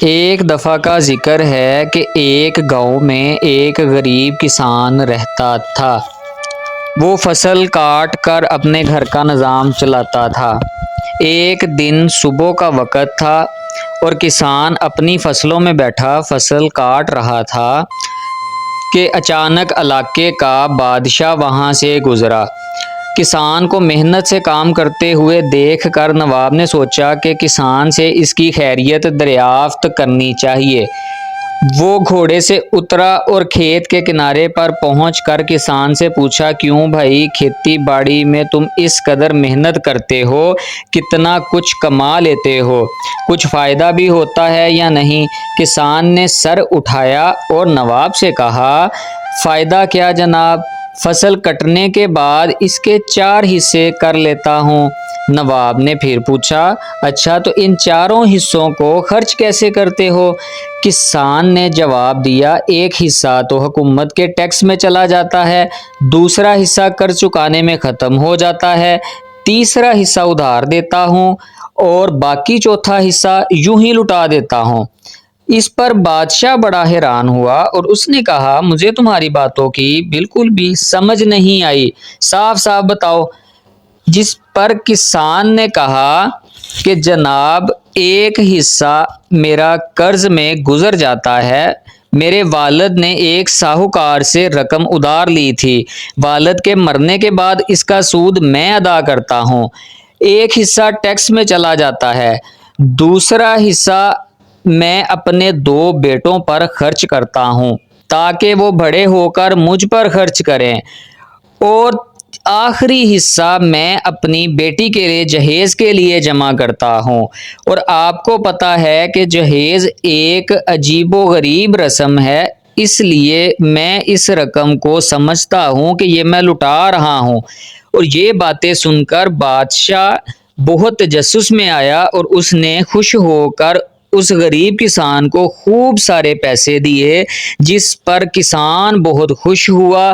ایک دفعہ کا ذکر ہے کہ ایک گاؤں میں ایک غریب کسان رہتا تھا۔ وہ فصل کاٹ کر اپنے گھر کا نظام چلاتا تھا۔ ایک دن صبح کا وقت تھا اور کسان اپنی فصلوں میں بیٹھا فصل کاٹ رہا تھا کہ اچانک علاقے کا بادشاہ وہاں سے گزرا۔ کسان کو محنت سے کام کرتے ہوئے دیکھ کر نواب نے سوچا کہ کسان سے اس کی خیریت دریافت کرنی چاہیے۔ وہ گھوڑے سے اترا اور کھیت کے کنارے پر پہنچ کر کسان سے پوچھا، کیوں بھائی، کھیتی باڑی میں تم اس قدر محنت کرتے ہو، کتنا کچھ کما لیتے ہو، کچھ فائدہ بھی ہوتا ہے یا نہیں؟ کسان نے سر اٹھایا اور نواب سے کہا، فائدہ کیا جناب، فصل کٹنے کے بعد اس کے 4 حصے کر لیتا ہوں۔ نواب نے پھر پوچھا، اچھا تو ان 4 حصوں کو خرچ کیسے کرتے ہو؟ کسان نے جواب دیا، ایک حصہ تو حکومت کے ٹیکس میں چلا جاتا ہے، دوسرا حصہ قرض چکانے میں ختم ہو جاتا ہے، تیسرا حصہ ادھار دیتا ہوں اور باقی چوتھا حصہ یوں ہی لٹا دیتا ہوں۔ اس پر بادشاہ بڑا حیران ہوا اور اس نے کہا، مجھے تمہاری باتوں کی بالکل بھی سمجھ نہیں آئی، صاف صاف بتاؤ۔ جس پر کسان نے کہا کہ جناب، ایک حصہ میرا قرض میں گزر جاتا ہے۔ میرے والد نے ایک ساہوکار سے رقم ادھار لی تھی، والد کے مرنے کے بعد اس کا سود میں ادا کرتا ہوں۔ ایک حصہ ٹیکس میں چلا جاتا ہے، دوسرا حصہ میں اپنے 2 بیٹوں پر خرچ کرتا ہوں تاکہ وہ بڑے ہو کر مجھ پر خرچ کریں، اور آخری حصہ میں اپنی بیٹی کے لیے جہیز کے لیے جمع کرتا ہوں۔ اور آپ کو پتہ ہے کہ جہیز ایک عجیب و غریب رسم ہے، اس لیے میں اس رقم کو سمجھتا ہوں کہ یہ میں لٹا رہا ہوں۔ اور یہ باتیں سن کر بادشاہ بہت تجسس میں آیا اور اس نے خوش ہو کر اس غریب کسان کو خوب سارے پیسے دیے، جس پر کسان بہت خوش ہوا